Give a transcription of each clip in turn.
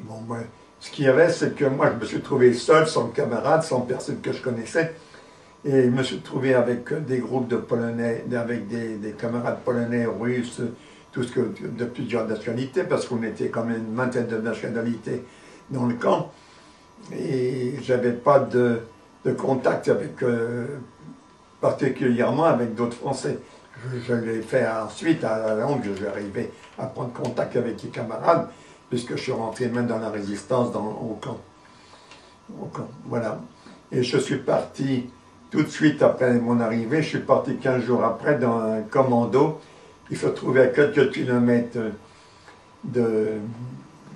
Bon, ben, ce qu'il y avait, c'est que moi, je me suis trouvé seul, sans camarade, sans personne que je connaissais. Et je me suis trouvé avec des groupes de Polonais, avec des camarades polonais, russes, tout ce que, de plusieurs nationalités, parce qu'on était quand même une vingtaine de nationalités dans le camp. Et j'avais pas de contact avec, particulièrement avec d'autres Français. Je l'ai fait ensuite, à la longue, j'arrivais à prendre contact avec les camarades, puisque je suis rentré même dans la résistance au camp. Voilà. Et je suis parti tout de suite après mon arrivée, je suis parti 15 jours après dans un commando qui se trouvait à quelques kilomètres de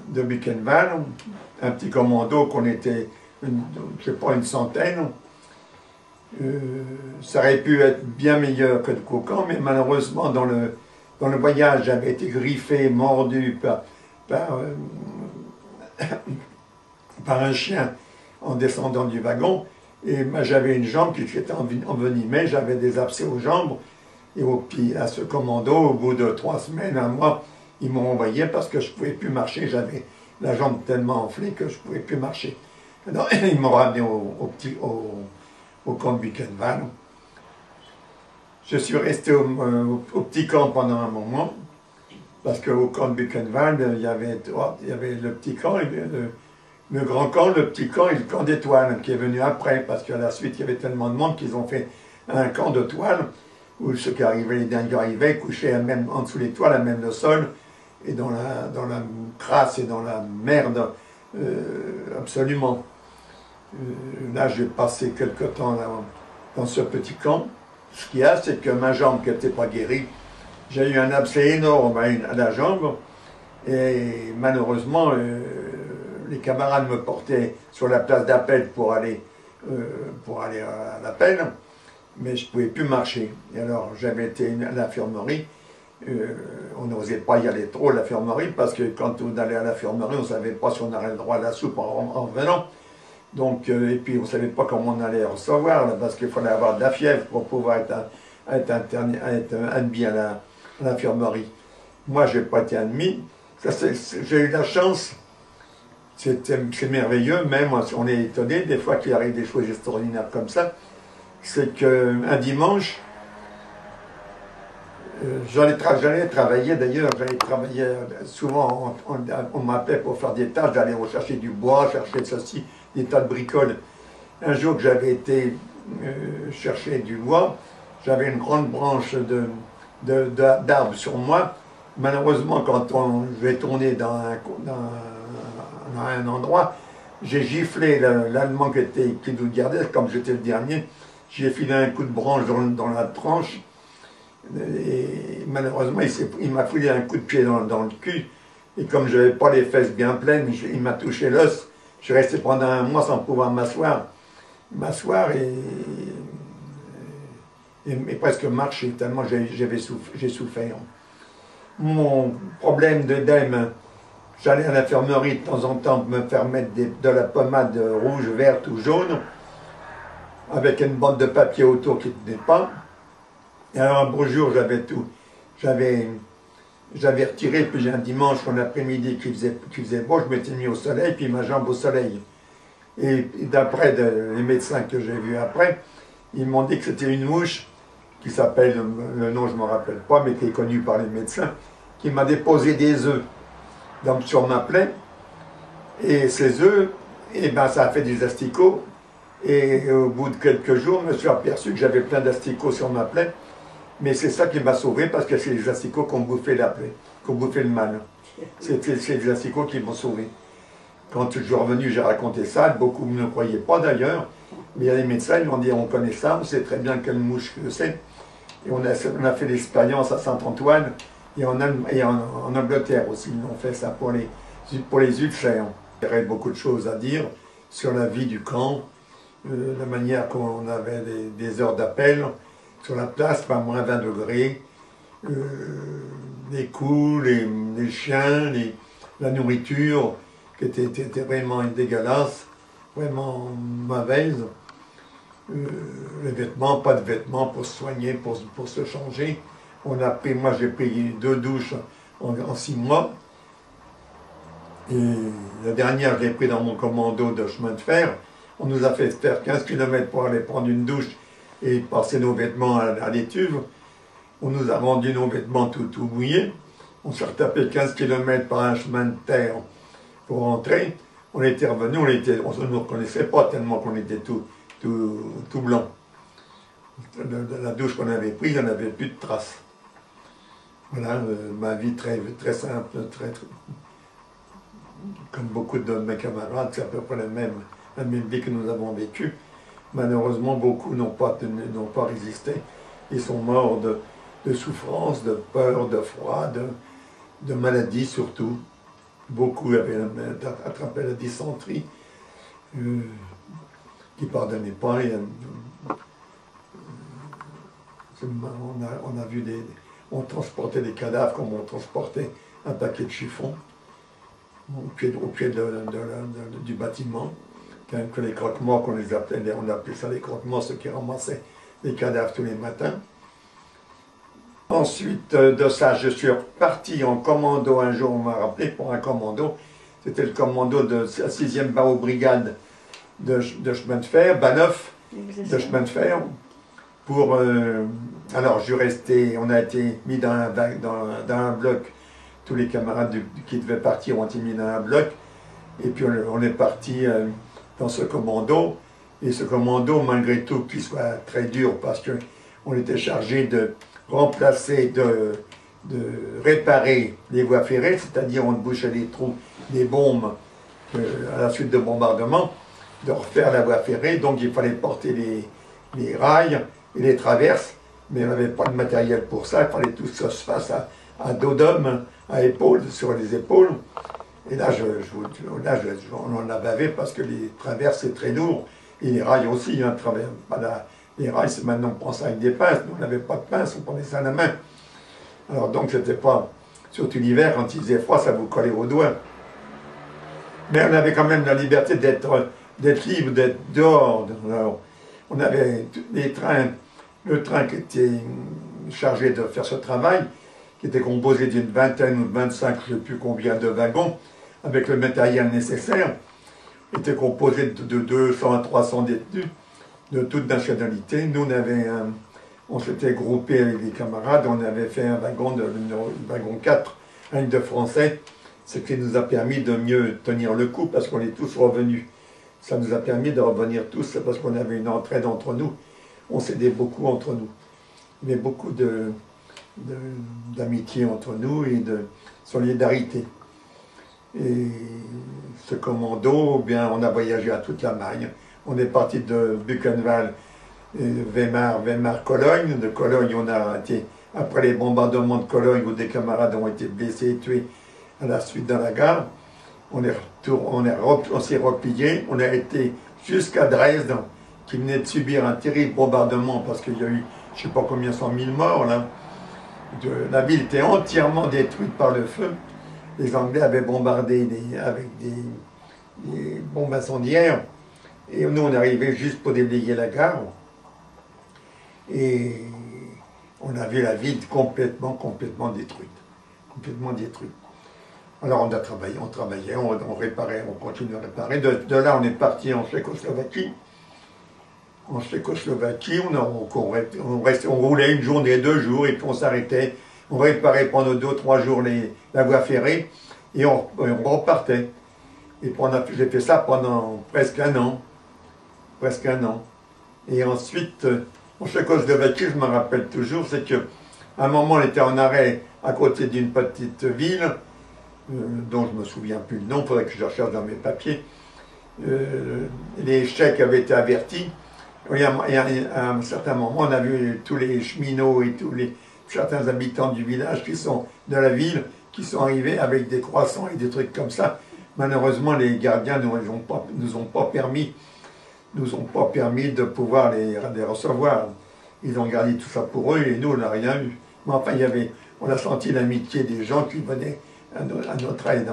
Buchenwald, un petit commando qu'on était, je ne sais pas, une centaine. Ça aurait pu être bien meilleur que le Caucan, mais malheureusement dans le voyage j'avais été griffé, mordu par un chien en descendant du wagon, et j'avais une jambe qui s'était envenimée, j'avais des abcès aux jambes, et à ce commando, au bout de 3 semaines, 1 mois, ils m'ont envoyé parce que je ne pouvais plus marcher, j'avais la jambe tellement enflée que je ne pouvais plus marcher. Alors, ils m'ont ramené au camp de Buchenwald. Je suis resté au petit camp pendant un moment, parce qu'au camp de Buchenwald, il y avait le petit camp, le grand camp, le petit camp et le camp des toiles, qui est venu après, parce qu'à la suite, il y avait tellement de monde qu'ils ont fait un camp de toiles, où ceux qui arrivaient, les derniers arrivaient, couchaient même en dessous des toiles, à même le sol, et dans la crasse et dans la merde, absolument. Là, j'ai passé quelque temps là, dans ce petit camp. Ce qu'il y a, c'est que ma jambe qui n'était pas guérie, j'ai eu un abcès énorme à la jambe, et malheureusement, les camarades me portaient sur la place d'appel pour aller à l'appel, mais je ne pouvais plus marcher. Et alors, j'avais été à l'infirmerie. On n'osait pas y aller trop à l'infirmerie, parce que quand on allait à l'infirmerie, on ne savait pas si on aurait le droit à la soupe en revenant. Donc, et puis on ne savait pas comment on allait recevoir, là, parce qu'il fallait avoir de la fièvre pour pouvoir être admis à l'infirmerie. Moi, je n'ai pas été admis. J'ai eu la chance, c'est merveilleux, même on est étonné des fois qu'il arrive des choses extraordinaires comme ça. C'est qu'un dimanche, j'allais travailler, d'ailleurs, souvent on m'appelait pour faire des tâches, d'aller rechercher du bois, chercher ceci, des tas de bricoles. Un jour que j'avais été chercher du bois, j'avais une grande branche d'arbre sur moi. Malheureusement, quand je vais tourner dans un endroit, j'ai giflé l'Allemand qui nous gardait, comme j'étais le dernier, j'ai filé un coup de branche dans la tranche, et malheureusement, il m'a filé un coup de pied dans le cul, et comme je n'avais pas les fesses bien pleines, il m'a touché l'os. Je suis resté pendant 1 mois sans pouvoir m'asseoir et presque marcher, tellement j'ai souffert. Mon problème d'œdème, j'allais à l'infirmerie de temps en temps me faire mettre de la pommade rouge, verte ou jaune, avec une bande de papier autour qui ne tenait pas. Et alors un beau jour, j'avais retiré, puis un dimanche, en après-midi qui faisait beau, je m'étais mis au soleil, puis ma jambe au soleil. Et d'après les médecins que j'ai vus après, ils m'ont dit que c'était une mouche qui s'appelle, le nom je ne me rappelle pas, mais qui est connue par les médecins, qui m'a déposé des œufs sur ma plaie. Et ces œufs, eh ben, ça a fait des asticots. Et au bout de quelques jours, je me suis aperçu que j'avais plein d'asticots sur ma plaie. Mais c'est ça qui m'a sauvé, parce que c'est les asticots qui ont bouffé la plaie, qui ont bouffé le mal. C'est les asticots qui m'ont sauvé. Quand je suis revenu, j'ai raconté ça, beaucoup ne me croyaient pas d'ailleurs, mais il y a des médecins, ils m'ont dit, on connaît ça, on sait très bien quelle mouche que c'est. Et on a fait l'expérience à Saint-Antoine, et en Angleterre aussi, ils ont fait ça pour les ulcères. Il y aurait beaucoup de choses à dire sur la vie du camp, la manière qu'on avait des heures d'appel, sur la place, par moins 20 degrés, les coups, les chiens, la nourriture, qui était vraiment dégueulasse, vraiment mauvaise. Les vêtements, pas de vêtements pour se soigner, pour se changer. Moi j'ai payé 2 douches en 6 mois. Et la dernière, je l'ai pris dans mon commando de chemin de fer. On nous a fait faire 15 km pour aller prendre une douche et passer nos vêtements à l'étuve. On nous a vendu nos vêtements tout mouillés. On s'est retapé 15 km par un chemin de terre pour rentrer. On était revenu, on ne nous reconnaissait pas tellement qu'on était tout blanc. De la douche qu'on avait prise, il n'y en avait plus de traces. Voilà, ma vie très simple, comme beaucoup de mes camarades, c'est à peu près la même vie que nous avons vécue. Malheureusement, beaucoup n'ont pas résisté. Ils sont morts de souffrance, de peur, de froid, de maladie surtout. Beaucoup avaient attrapé la dysenterie, qui ne pardonnait pas. On a vu on transportait des cadavres comme on transportait un paquet de chiffons au pied du bâtiment. Que les croque-morts, on appelait ça les croque-morts, ceux qui ramassaient les cadavres tous les matins. Ensuite de ça, je suis reparti en commando un jour, on m'a rappelé pour un commando. C'était le commando de la 6e Barreau Brigade de chemin de fer, Baneuf, de chemin de fer. Alors, on a été mis dans un bloc. Tous les camarades qui devaient partir ont été mis dans un bloc. Et puis, on est parti dans ce commando. Et ce commando, malgré tout, qu'il soit très dur, parce qu'on était chargé de remplacer, de réparer les voies ferrées, c'est-à-dire on bouchait les trous des bombes à la suite de bombardements, de refaire la voie ferrée. Donc, il fallait porter les rails et les traverses, mais on n'avait pas de matériel pour ça, il fallait tout ça se fasse à dos d'homme, à épaules, sur les épaules. Et là, on en a bavé parce que les traverses, c'est très lourd, et les rails aussi, hein, les rails, c'est maintenant on prend ça avec des pinces, nous on n'avait pas de pinces, on prenait ça à la main. Alors donc, c'était pas, surtout l'hiver, quand il faisait froid, ça vous collait aux doigts. Mais on avait quand même la liberté d'être libre, d'être dehors. Alors, on avait le train qui était chargé de faire ce travail, qui était composé d'une vingtaine ou 25, je ne sais plus combien de wagons, avec le matériel nécessaire, était composé de 200 à 300 détenus, de toute nationalité. Nous, on s'était groupés avec des camarades, on avait fait un wagon, wagon 4, un de français, ce qui nous a permis de mieux tenir le coup, parce qu'on est tous revenus. Ça nous a permis de revenir tous, parce qu'on avait une entraide entre nous. On s'aidait beaucoup entre nous. Il y avait beaucoup d'amitié entre nous et de solidarité. Et ce commando, bien, on a voyagé à toute l'Allemagne. On est parti de Buchenwald, Weimar, Cologne. De Cologne, on a été, après les bombardements de Cologne, où des camarades ont été blessés et tués à la suite dans la gare, on s'est replié, on a été jusqu'à Dresde, qui venait de subir un terrible bombardement, parce qu'il y a eu, je ne sais pas combien, 100 000 morts, là. La ville était entièrement détruite par le feu. Les Anglais avaient bombardé avec des bombes incendiaires. Et nous, on est arrivés juste pour déblayer la gare. Et on a vu la ville complètement détruite. Complètement détruite. Alors on travaillait, on réparait, on continuait à réparer. De là, on est parti en Tchécoslovaquie. En Tchécoslovaquie, on roulait une journée, 2 jours, et puis on s'arrêtait. On réparait pendant 2 ou 3 jours la voie ferrée, et on repartait. Et j'ai fait ça pendant presque un an. Presque un an. Et ensuite, en Tchécoslovaquie, je me rappelle toujours, c'est qu'à un moment, on était en arrêt à côté d'une petite ville, dont je ne me souviens plus le nom, il faudrait que je recherche dans mes papiers. Les Tchèques avaient été avertis. Et à un certain moment, on a vu tous les cheminots et certains habitants du village de la ville, qui sont arrivés avec des croissants et des trucs comme ça. Malheureusement, les gardiens nous ont pas permis de pouvoir les recevoir. Ils ont gardé tout ça pour eux et nous, on n'a rien eu. Mais enfin, on a senti l'amitié des gens qui venaient à notre aide.